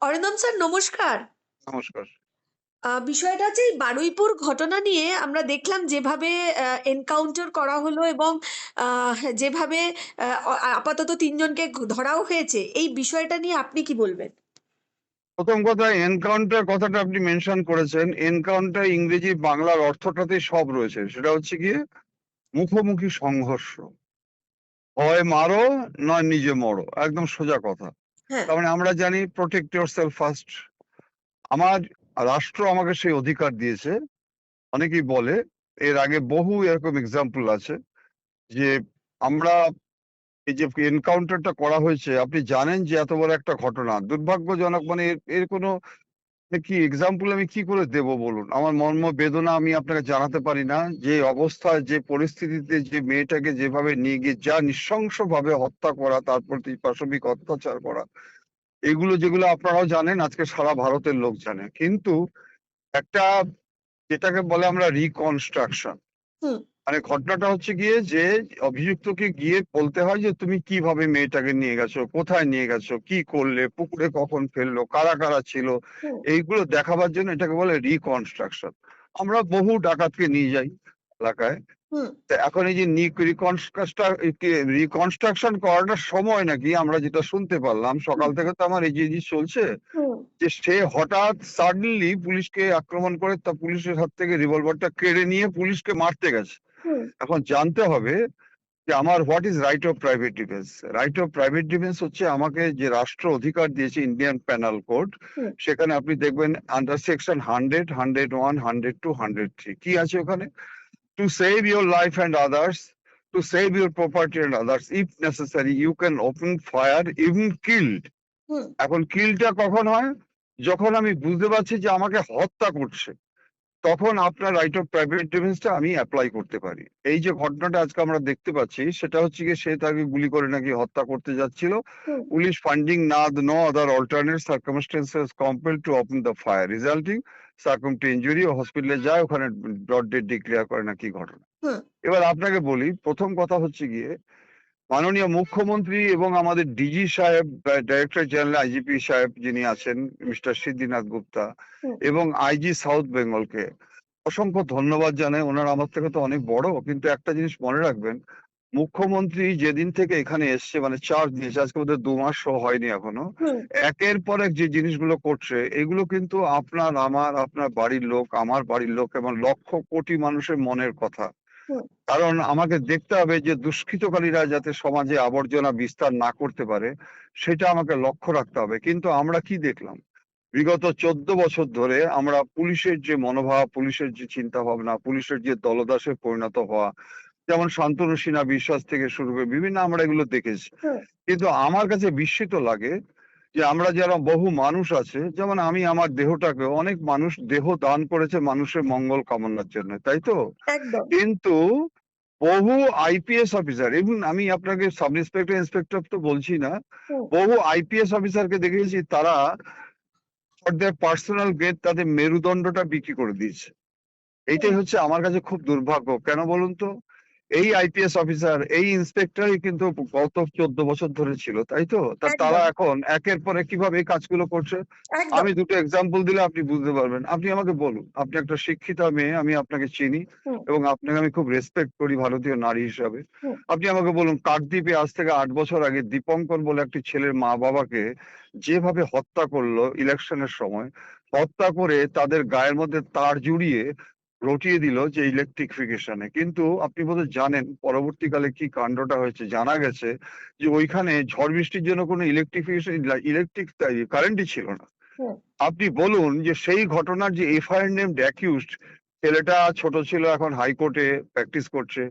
Arindam sir, নমস্কার। নমস্কার। বিষয়টা হচ্ছে এই বারুইপুর ঘটনা নিয়ে আমরা দেখলাম যেভাবে এনকাউন্টার করা হলো এবং যেভাবে আপাতত ৩ জনকে ধরাও হয়েছে। এই বিষয়টা নিয়ে আপনি কি বলবেন? প্রথম কথা, এনকাউন্টার কথাটা আপনি মেনশন করেছেন। এনকাউন্টার ইংরেজি বাংলার অর্থটাতেই সব রয়েছে। সেটা হচ্ছে গিয়ে মুখোমুখি সংঘর্ষ। হয় মারো, নয় নিজে মরো। একদম সোজা কথা। হ্যাঁ। তার মানে আমরা জানি প্রোটেক্ট ইয়োরসেলফ ফার্স্ট। আমার রাষ্ট্র আমাকে সেই অধিকার দিয়েছে। অনেকেই বলে, এর আগে বহু এরকম এক্সাম্পল আছে যে আমরা এই যে এনকাউন্টারটা করা হয়েছে, আপনি জানেন যে এত বড় একটা ঘটনা দুর্ভাগ্যজনক, মানে এর কোনো কি এক্সাম্পল আমি কি করে দেব বলুন? আমার মর্ম বেদনা আমি আপনাকে জানাতে পারি না। যে অবস্থায়, যে পরিস্থিতিতে যে মেয়েটাকে যেভাবে নিয়ে গিয়ে যা নৃশংসভাবে হত্যা করা, তার প্রতি পাশবিক অত্যাচার করা, এগুলো যেগুলো আপনারাও জানেন, আজকে সারা ভারতের লোক জানে। কিন্তু একটা, যেটাকে বলে আমরা রিকনস্ট্রাকশন, হুম। মানে ঘটনাটা হচ্ছে গিয়ে যে অভিযুক্তকে গিয়ে বলতে হয় যে তুমি কিভাবে মেয়েটাকে নিয়ে গেছো, কোথায় নিয়ে গেছো, কি করলে, পুকুরে কখন ফেললো, কারা কারা ছিল, হুম। এইগুলো দেখাবার জন্য এটাকে বলে রিকনস্ট্রাকশন। আমরা বহু ডাকাতকে নিয়ে যাই এলাকায়। হুম। তা এখন এই যে রিকনস্ট্রাকশন করাটার সময় নাকি আমরা যেটা শুনতে পারলাম, সকাল হুম। থেকে তো আমার এই জিনিস চলছে হুম। যে সে হঠাৎ সাডেনলি পুলিশকে আক্রমণ করে তা পুলিশের হাত থেকে রিভলভারটা কেড়ে নিয়ে পুলিশকে মারতে গেছে। হুম। এখন জানতে হবে যে আমার what is right of private defence. Right of private defence হচ্ছে আমাকে যে রাষ্ট্র অধিকার দিয়েছে ইন্ডিয়ান পেনাল কোড, হুম। সেখানে আপনি দেখবেন আন্ডার সেকশন 100, 101, 102, 103 কি আছে ওখানে? To save your life and others, to save your property and others, if necessary you can open fire even killed. হুম। এখন কিলটা কখন হয়? যখন আমি বুঝতে পারছি যে আমাকে হত্যা করছে, তখন আপনার রাইট অফ প্রাইভেট ডিফেন্সটা আমি অ্যাপ্লাই করতে পারি। এই যে ঘটনাটা আজকে আমরা দেখতে পাচ্ছি, সেটা হচ্ছে গিয়ে সে তাকে গুলি করে নাকি হত্যা করতে যাচ্ছিল। হুম। Police finding no other alternate circumstances compelled to open the fire, resulting circum to injury, ও হসপিটালে যায়, ওখানে ডট ডেড ডিক্লেয়ার করে না কি ঘটনা। হুম। এবার আপনাকে বলি, প্রথম কথা হচ্ছে গিয়ে মাননীয় মুখ্যমন্ত্রী এবং আমাদের ডিজি সাহেব, ডাইরেক্টর জেনারেল আইজিপি সাহেব যিনি আছেন, মিস্টার সিদ্ধিনাথ গুপ্তা, হুম। এবং আইজি সাউথ বেঙ্গলকে অসংখ্য ধন্যবাদ জানাই। ওনারা আমার থেকে তো অনেক বড়, কিন্তু একটা জিনিস মনে রাখবেন, মুখ্যমন্ত্রী যেদিন থেকে এখানে এসছে, মানে চার্জ নিয়েছে, আজকে বোধহয় 2 মাস হয়নি এখনো, হুম। একের পর এক যে জিনিসগুলো করছে, এগুলো কিন্তু আপনার, আমার, আপনার বাড়ির লোক, আমার বাড়ির লোক এবং লক্ষ কোটি মানুষের মনের কথা। হুম। কারণ আমাকে দেখতে হবে যে দুষ্কৃতকারীরা যাতে সমাজে আবর্জনা বিস্তার না করতে পারে, সেটা আমাকে লক্ষ্য রাখতে হবে। কিন্তু আমরা কি দেখলাম? বিগত 14 বছর ধরে আমরা পুলিশের যে মনোভাব, পুলিশের যে চিন্তা ভাবনা, পুলিশের যে দলদাসে পরিণত হওয়া, যেমন শান্তনু সিনহা বিশ্বাস থেকে শুরু করে বিভিন্ন আমরা এগুলো দেখেছি। হুম। কিন্তু আমার কাছে বিস্মিত লাগে যে আমরা যারা বহু মানুষ আছে, যেমন আমি আমার দেহটাকে, অনেক মানুষ দেহ দান করেছে মানুষের মঙ্গল কামনার জন্য, তাই তো? একদম। কিন্তু বহু আইপিএস অফিসার, এবং আমি আপনাকে সাব ইন্সপেক্টর ইন্সপেক্টর তো বলছি না, হুম। বহু আইপিএস অফিসারকে দেখেছি তারা ফর দেয়ার পার্সোনাল গেট তাদের মেরুদণ্ডটা বিক্রি করে দিয়েছে। হুম। এইটাই হচ্ছে আমার কাছে খুব দুর্ভাগ্য। কেন বলুন তো? এই আইপিএস অফিসার, এই ইন্সপেক্টরই কিন্তু গত 14 বছর ধরে ছিল, তাই তো? তারা একদম। এখন একের পর এক কিভাবে এই কাজগুলো করছে। একদম। আমি দুটো এক্সাম্পল দিলে আপনি বুঝতে পারবেন। আপনি আমাকে বলুন, আপনি একটা শিক্ষিতা মেয়ে, আমি আপনাকে চিনি হুম। এবং আপনাকে আমি খুব রেসপেক্ট করি ভারতীয় নারী হিসাবে। হুম। আপনি আমাকে বলুন, কাকদ্বীপে আজ থেকে 8 বছর আগে দীপঙ্কর বলে একটি ছেলের মা বাবাকে যেভাবে হত্যা করলো ইলেকশনের সময়, হত্যা করে তাদের গায়ের মধ্যে তার জুড়িয়ে রটিয়ে দিল যে ইলেকট্রিফিকেশনে। কিন্তু আপনি বোধহয় জানেন পরবর্তীকালে কি কাণ্ডটা হয়েছে। জানা গেছে যে ওইখানে ঝড় বৃষ্টির জন্য কোনো ইলেকট্রিক কারেন্টই ছিল না। হুম। আপনি বলুন যে সেই ঘটনার যে এফআইআর নেমড অ্যাকিউজড, ছেলেটা ছোট ছিল, এখন হাইকোর্টে প্র্যাকটিস করছে,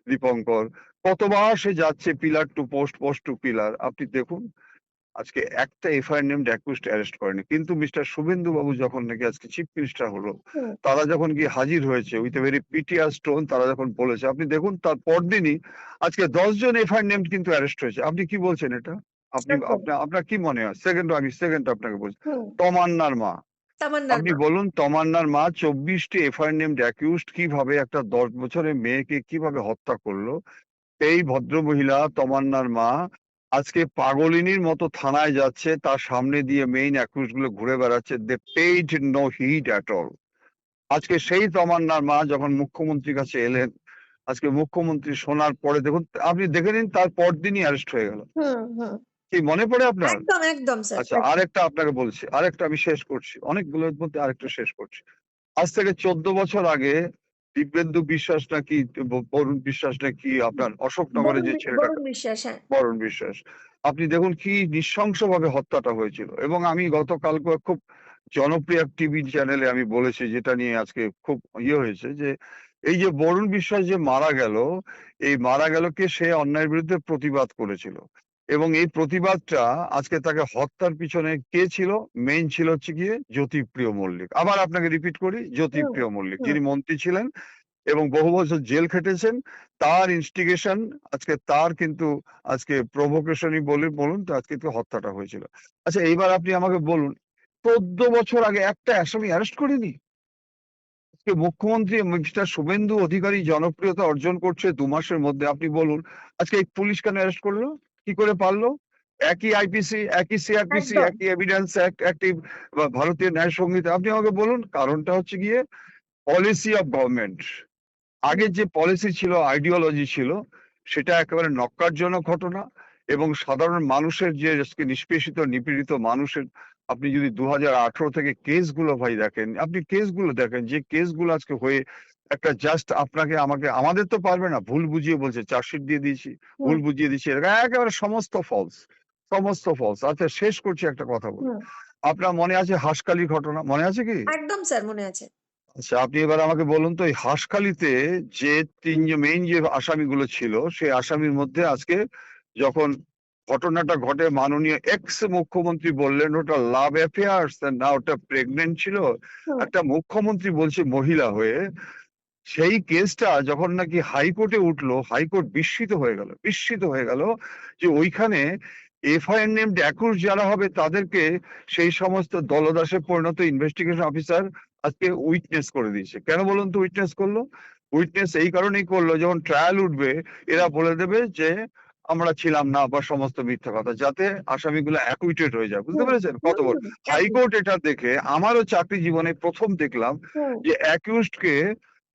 দীপঙ্কর। কতবার সে যাচ্ছে pillar to post, post to pillar. আপনি দেখুন আজকে একটা এফআইআর নেমড অ্যাকিউজড অ্যারেস্ট করেনি। কিন্তু মিস্টার শুভেন্দু বাবু যখন নাকি আজকে চিফ মিনিস্টার হলো, হুম। তারা যখন গিয়ে হাজির হয়েছে উইথ এ ভেরি পিটিয়াস টোন, তারা যখন বলেছে, আপনি দেখুন তার পরদিনই আজকে 10 জন এফআইআর নেমড কিন্তু অ্যারেস্ট হয়েছে। আপনি কি বলছেন এটা? আপনি একদম। আপনার কি মনে হয়? আমি সেকেন্ড আপনাকে বলছি। হুম। তমান্নার মা, তামান্নার আপনি মা। বলুন তমান্নার মা 24টি এফআইআর নেমড অ্যাকিউজড কিভাবে একটা 10 বছরের মেয়েকে কিভাবে হত্যা করলো। এই ভদ্রমহিলা তমান্নার মা আজকে পাগলিনীর মতো থানায় যাচ্ছে, তার সামনে দিয়ে মেইন অ্যাকিউজ গুলো ঘুরে বেড়াচ্ছে, দে পেইড নো হিড অ্যাট অল। আজকে সেই তমান্নার মা যখন মুখ্যমন্ত্রীর কাছে এলেন, আজকে মুখ্যমন্ত্রী শোনার পরে দেখুন, আপনি দেখে নিন তার পরদিনই অ্যারেস্ট হয়ে গেল। হুম হুম কি মনে পড়ে আপনার? একদম একদম স্যার আচ্ছা, আরেকটা আপনাকে বলছি, আরেকটা আমি শেষ করছি, অনেকগুলোর মধ্যে আরেকটা শেষ করছি। আজ থেকে 14 বছর আগে দিব্যেন্দু বিশ্বাস নাকি বরুণ বিশ্বাস নাকি আপনার অশোকনগরে যে ছেলেটা, বরুণ বিশ্বাস, হ্যাঁ। বরুণ বিশ্বাস, আপনি দেখুন কি নৃশংসভাবে হত্যাটা হয়েছিল। এবং আমি গতকালকে খুব জনপ্রিয় টিভি চ্যানেলে আমি বলেছি, যেটা নিয়ে আজকে খুব হয়েছে, যে এই যে বরুণ বিশ্বাস যে মারা গেল, এই মারা গেল কে, সে অন্যায়ের বিরুদ্ধে প্রতিবাদ করেছিল। এবং এই প্রতিবাদটা আজকে তাকে হত্যার পিছনে কে ছিল, মেইন ছিল হচ্ছে গিয়ে জ্যোতিপ্রিয় মল্লিক। আবার আপনাকে রিপিট করি, হুম জ্যোতিপ্রিয় মল্লিক, হুম যিনি মন্ত্রী ছিলেন এবং বহু বছর জেল খেটেছেন। তার ইনস্টিগেশন, আজকে তার কিন্তু আজকে প্রভোকেশনই বলুন তো, আজকে তো হত্যাটা হয়েছিল। আচ্ছা, এইবার আপনি আমাকে বলুন, 14 বছর আগে একটা আসামি অ্যারেস্ট করেনি? আজকে মুখ্যমন্ত্রী মিস্টার শুভেন্দু অধিকারী জনপ্রিয়তা অর্জন করছে 2 মাসের মধ্যে। আপনি বলুন আজকে এই পুলিশ কেন অ্যারেস্ট করলো? কি করে পারলো? একই আইপিসি, একই সিআরপিসি, একদম একই এভিডেন্স অ্যাক্ট, একই ভারতীয় ন্যায় সংহিতা। আপনি আমাকে বলুন কারণটা হচ্ছে গিয়ে পলিসি অফ গভর্নমেন্ট। হুম আগের যে পলিসি ছিল, আইডিওলজি ছিল, সেটা একেবারে নক্কারজনক ঘটনা। এবং সাধারণ মানুষের যে আজকে নিষ্পেষিত নিপীড়িত মানুষের, আপনি যদি 2018 থেকে কেসগুলো ভাই দেখেন, আপনি কেসগুলো দেখেন, যে কেসগুলো আজকে হয়ে একটা জাস্ট আপনাকে আমাকে, আমাদের তো পারবে না, ভুল বুঝিয়ে বলছে চার্জশিট দিয়ে দিয়েছি, হুম ভুল বুঝিয়ে দিচ্ছি, একেবারে সমস্ত ফলস, সমস্ত ফলস। আচ্ছা, শেষ করছি একটা কথা বলে। হুম আপনার মনে আছে হাঁসখালির ঘটনা, মনে আছে কি? একদম স্যার মনে আছে। আচ্ছা, আপনি এবার আমাকে বলুন তো, এই হাঁসখালিতে যে মেইন যে আসামিগুলো ছিল, সেই আসামির মধ্যে আজকে যখন ঘটনাটা ঘটে, মাননীয় এক্স মুখ্যমন্ত্রী বললেন ওটা লাভ অ্যাফেয়ার্স, না ওটা প্রেগনেন্ট ছিল। হুম একটা মুখ্যমন্ত্রী বলছে মহিলা হয়ে, সেই কেসটা যখন নাকি হাইকোর্টে উঠলো, হাইকোর্ট বিস্মিত হয়ে গেল যে ওইখানে এফআইআর নেমড অ্যাকিউজ যারা হবে তাদেরকে সেই সমস্ত দলদাসে পরিণত ইনভেস্টিগেশন অফিসার আজকে উইটনেস করে দিয়েছে। কেন বলুন তো উইটনেস করলো? উইটনেস এই কারণেই করলো, যখন ট্রায়াল উঠবে এরা বলে দেবে যে আমরা ছিলাম না, বা সমস্ত মিথ্যা কথা, যাতে আসামিগুলো অ্যাকুইটেড হয়ে যায়। বুঝতে হুম পেরেছেন হুম কত বড়? হুম একদম হাইকোর্ট এটা দেখে, আমারও চাকরি জীবনে প্রথম দেখলাম হুম যে অ্যাকিউজড কে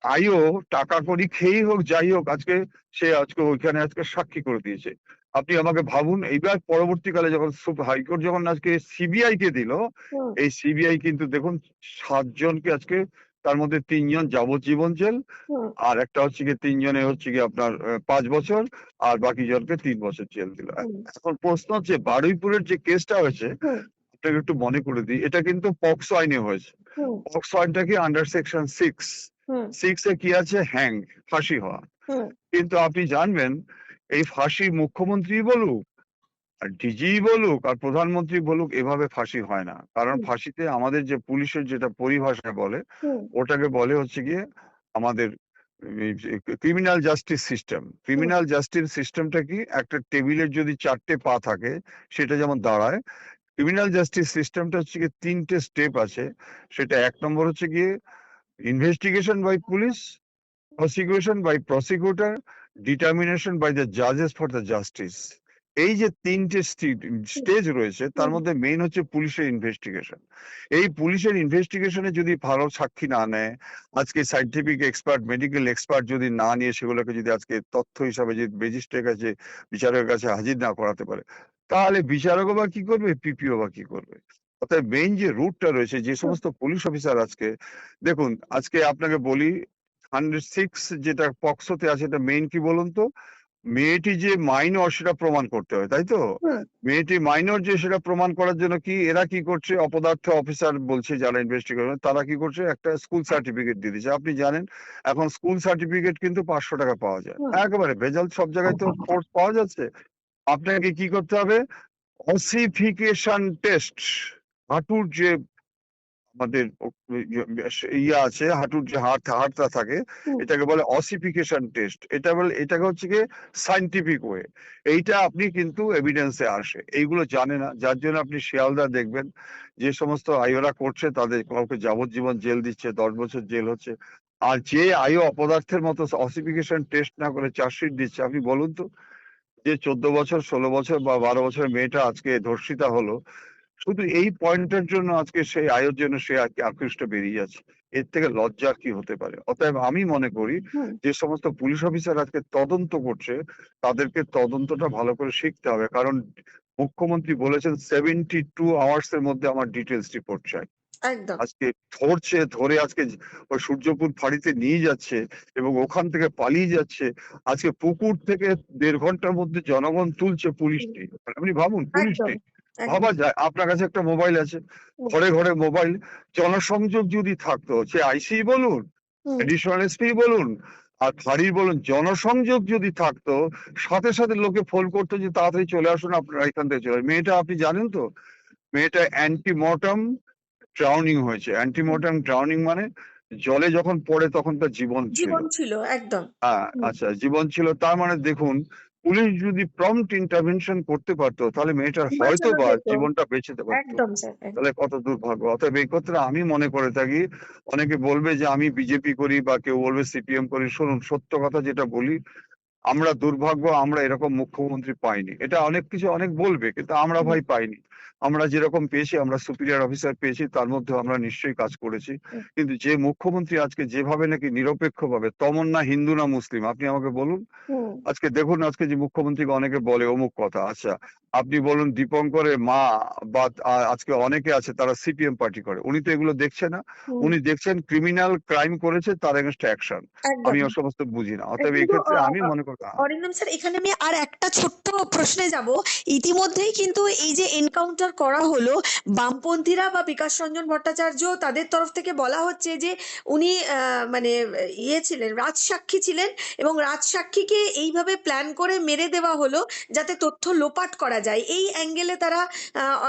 আইও টাকা কড়ি খেয়েই হোক যাই হোক, আজকে সে আজকে ওইখানে আজকে সাক্ষী করে দিয়েছে। আপনি আমাকে ভাবুন, এইবার পরবর্তীকালে যখন হাইকোর্ট যখন আজকে সিবিআই কে দিল, হুম এই সিবিআই কিন্তু দেখুন 7 জনকে আজকে, তার মধ্যে 3 জন যাবজ্জীবন জেল, হুম আর একটা হচ্ছে গিয়ে 3 জনে হচ্ছে গিয়ে আপনার 5 বছর, আর বাকি জনকে 3 বছর জেল দিল। হুম এখন প্রশ্ন হচ্ছে, বারুইপুরের যে কেসটা হয়েছে, হুম আপনাকে একটু মনে করে দিই, এটা কিন্তু পক্সো আইনে হয়েছে। হুম পক্সো আইনটা কি আন্ডার সেকশন 6, হুম 6 এ কি আছে, হ্যাং, ফাঁসি হওয়া। হুম কিন্তু আপনি জানবেন, এই ফাঁসি মুখ্যমন্ত্রী বলুক আর ডিজি বলুক আর প্রধানমন্ত্রী বলুক, এভাবে ফাঁসি হয় না। কারণ হুম ফাঁসিতে আমাদের যে পুলিশের যেটা পরিভাষায় বলে, হুম ওটাকে বলে হচ্ছে গিয়ে আমাদের ক্রিমিনাল জাস্টিস সিস্টেম। হুম ক্রিমিনাল জাস্টিস সিস্টেমটা কি, একটা টেবিলের যদি 4টে পা থাকে সেটা যেমন দাঁড়ায়, ক্রিমিনাল জাস্টিস সিস্টেমটা হচ্ছে গিয়ে 3টে স্টেপ আছে। সেটা 1 নম্বর হচ্ছে গিয়ে investigation by police, prosecution by prosecutor, determination by the judges for the justice। এই যে 3টে স্টেজ রয়েছে, তার হুম মধ্যে মেইন হচ্ছে পুলিশের ইনভেস্টিগেশন। এই পুলিশের ইনভেস্টিগেশনে যদি ভালো সাক্ষী না নেয়, আজকে সায়েন্টিফিক এক্সপার্ট, মেডিকেল এক্সপার্ট যদি না নিয়ে সেগুলোকে যদি আজকে তথ্য হিসাবে যদি ম্যাজিস্ট্রেটের কাছে, বিচারকের কাছে হাজির না করাতে পারে, তাহলে বিচারকও বা কি করবে, পিপিও বা কি করবে? অর্থাৎ মেইন যে রুটটা রয়েছে, যে হুম সমস্ত পুলিশ অফিসার আজকে, দেখুন আজকে আপনাকে বলি, 106 যেটা পক্সোতে আছে, এটা মেইন কি বলুন তো, মেয়েটি যে মাইনর সেটা প্রমাণ করতে হয়, তাই তো? হুম মেয়েটি মাইনর যে, সেটা প্রমাণ করার জন্য কি এরা কি করছে, অপদার্থ অফিসার বলছে যারা ইনভেস্টিগেশন, তারা কি করছে, একটা স্কুল সার্টিফিকেট দিয়ে দিচ্ছে। আপনি জানেন এখন স্কুল সার্টিফিকেট কিন্তু 500 টাকা পাওয়া যায়, হুম একেবারে ভেজাল, সব জায়গায় তো ফোর্স পাওয়া যাচ্ছে। আপনাকে কি করতে হবে, অসিফিকেশন টেস্ট, হাঁটুর যে আমাদের আছে, হাঁটুর যে হাড়টা থাকে, হুম এটাকে বলে অসিফিকেশন টেস্ট। এটা বলে, এটাকে হচ্ছে গিয়ে সায়েন্টিফিক ওয়ে। এইটা আপনি কিন্তু এভিডেন্সে আসে, এইগুলো জানে না, যার জন্য আপনি শিয়ালদা দেখবেন যে সমস্ত আইওরা করছে, তাদের কাউকে যাবজ্জীবন জেল দিচ্ছে, 10 বছর জেল হচ্ছে। আর যে আইও অপদার্থের মতো অসিফিকেশন টেস্ট না করে চার্জশিট দিচ্ছে, আপনি বলুন তো, যে 14 বছর 16 বছর বা 12 বছরের মেয়েটা আজকে ধর্ষিতা হলো, শুধু এই পয়েন্টের জন্য আজকে সেই আয়ের জন্য সে আকৃষ্ট বেরিয়ে যাচ্ছে। এর থেকে লজ্জার কি হতে পারে? অতএব আমি মনে করি হুম যে সমস্ত পুলিশ অফিসার আজকে তদন্ত করছে, তাদেরকে তদন্তটা ভালো করে শিখতে হবে। কারণ মুখ্যমন্ত্রী বলেছেন 72 আওয়ার্স এর মধ্যে আমার ডিটেইলস রিপোর্ট চাই। একদম আজকে ধরে আজকে ওই সূর্যপুর ফাঁড়িতে নিয়ে যাচ্ছে এবং ওখান থেকে পালিয়ে যাচ্ছে। আজকে পুকুর থেকে 1.5 ঘন্টার মধ্যে জনগণ তুলছে, পুলিশ হুম, নেই। আপনি ভাবুন, পুলিশ একদম নেই। একদম ভাবা যায়, আপনার কাছে একটা মোবাইল আছে, হুম ঘরে ঘরে মোবাইল, জনসংযোগ যদি থাকতো, সে আইসি বলুন, হুম এডিশনাল এসপি বলুন, আর ফাঁড়ির বলুন, জনসংযোগ যদি থাকতো, সাথে সাথে লোকে ফোন করতো যে তাড়াতাড়ি চলে আসুন, আপনারা এখান থেকে চলে আসুন। মেয়েটা আপনি জানেন তো, মেয়েটা অ্যান্টিমর্টাম ড্রাউনিং হয়েছে। হুম। অ্যান্টিমর্টাম ড্রাউনিং মানে জলে যখন পড়ে তখন তার জীবন ছিল। জীবন ছিল একদম হুম আচ্ছা, জীবন ছিল। তার মানে দেখুন, পুলিশ যদি প্রম্পট ইন্টারভেনশন করতে পারতো, তাহলে মেয়েটার বাঁচানো হয়তোবা যেত জীবনটা বেঁচেতে পারতো। একদম স্যার একদম তাহলে কত দুর্ভাগ্য। অতএব এই ক্ষেত্রে আমি মনে করে থাকি, অনেকে বলবে যে আমি বিজেপি করি বা কেউ বলবে সিপিএম করি। শুনুন, সত্য কথা যেটা বলি, আমরা দুর্ভাগ্য, আমরা এরকম মুখ্যমন্ত্রী পাইনি। এটা অনেক কিছু অনেক বলবে, কিন্তু আমরা হুম ভাই পাইনি। আমরা যেরকম পেয়েছি, আমরা সুপিরিয়র অফিসার পেয়েছি, তার মধ্যেও আমরা নিশ্চয়ই কাজ করেছি। হুম কিন্তু যে মুখ্যমন্ত্রী আজকে যেভাবে নাকি নিরপেক্ষভাবে, তমন না হিন্দু না মুসলিম, আপনি আমাকে বলুন। হুম আজকে দেখুন, আজকে যে মুখ্যমন্ত্রীকে অনেকে বলে অমুক কথা, আচ্ছা আপনি বলুন দীপঙ্করের মা বা আজকে অনেকে আছে তারা সিপিএম পার্টি করে, উনি তো এগুলো দেখছে না। হুম উনি দেখছেন ক্রিমিনাল ক্রাইম করেছে, তার এগেনস্ট অ্যাকশন। একদম আমি ও সমস্ত বুঝি না। অতএব এই কিন্তু ক্ষেত্রে আমি মনে করি অরিন্দম স্যার এখানে আমি আর একটা ছোট্ট প্রশ্নে যাব ইতিমধ্যেই কিন্তু এই যে এনকাউন্টার করা হলো বামপন্থীরা বা বিকাশ রঞ্জন ভট্টাচার্য তাদের তরফ থেকে বলা হচ্ছে যে উনি মানে ইয়ে ছিলেন রাজসাক্ষী ছিলেন এবং রাজসাক্ষীকে এইভাবে প্ল্যান করে মেরে দেওয়া হলো যাতে তথ্য লোপাট করা যায় এই অ্যাঙ্গেলে তারা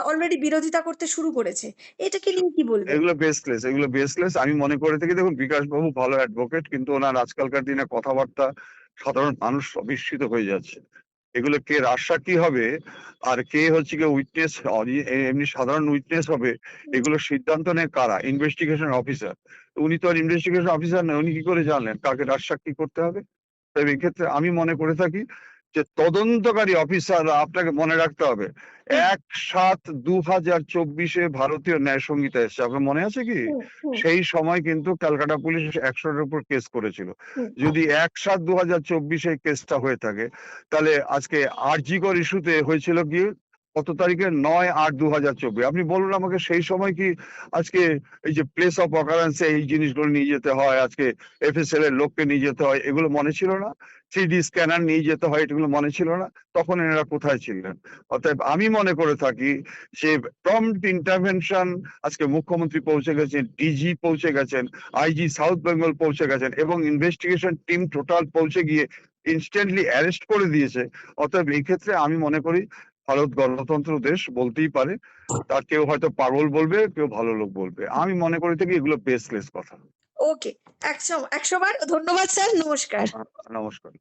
অলরেডি বিরোধিতা করতে শুরু করেছে এটাকে নিয়ে কি বলবেন এগুলো বেসলেস, এগুলো বেসলেস। আমি মনে করে থাকি, দেখুন বিকাশ বাবু ভালো অ্যাডভোকেট, কিন্তু ওনার আজকালকার দিনে কথাবার্তা সাধারণ মানুষ বিস্মিত হয়ে যাচ্ছে। এগুলো কে রাজসাক্ষী হবে আর কে হচ্ছে গিয়ে উইটনেস, এমনি সাধারণ উইটনেস হবে, হুম, এগুলো সিদ্ধান্ত নেয় কারা? Investigation officer. উনি তো আর ইনভেস্টিগেশন অফিসার নয়, উনি কি করে জানলেন কাকে রাজসাক্ষী করতে হবে? তাই এই ক্ষেত্রে আমি মনে করে থাকি যে তদন্তকারী অফিসাররা, আপনাকে মনে রাখতে হবে, হুম, 1/7/2024 ভারতীয় ন্যায় সংহিতা এসেছে, আপনার মনে আছে কি? হুম, হুম, সেই সময় কিন্তু ক্যালকাটা পুলিশ 100-এর উপর কেস করেছিল। হুম, যদি 1/7/2024 এই কেসটা হয়ে থাকে, তাহলে আজকে আরজি কর ইস্যুতে হয়েছিল কি কত তারিখে? 9/8/2024। আপনি বলুন আমাকে, সেই সময় কি আজকে এই যে প্লেস অফ অকারেন্স এই জিনিসগুলো নিয়ে যেতে হয়, আজকে এফএসএল এর লোককে নিয়ে যেতে হয়, এগুলো মনে ছিল না? 3ডি স্ক্যানার নিয়ে যেতে হয়, এগুলো মনে ছিল না? তখন এনারা কোথায় ছিলেন? অতএব আমি মনে করে থাকি যে প্রম্পট ইন্টারভেনশন, আজকে মুখ্যমন্ত্রী পৌঁছে গেছেন, ডিজি পৌঁছে গেছেন, আইজি সাউথ বেঙ্গল পৌঁছে গেছেন এবং ইনভেস্টিগেশন টিম টোটাল পৌঁছে গিয়ে ইনস্ট্যান্টলি অ্যারেস্ট করে দিয়েছে। অতএব এই ক্ষেত্রে আমি মনে করি ভারত গণতন্ত্র দেশ, বলতেই পারে। তার কেউ হয়তো পাগল বলবে, কেউ ভালো লোক বলবে। আমি মনে করে থাকি এগুলো বেসলেস কথা। ওকে 100 বার ধন্যবাদ স্যার নমস্কার নমস্কার।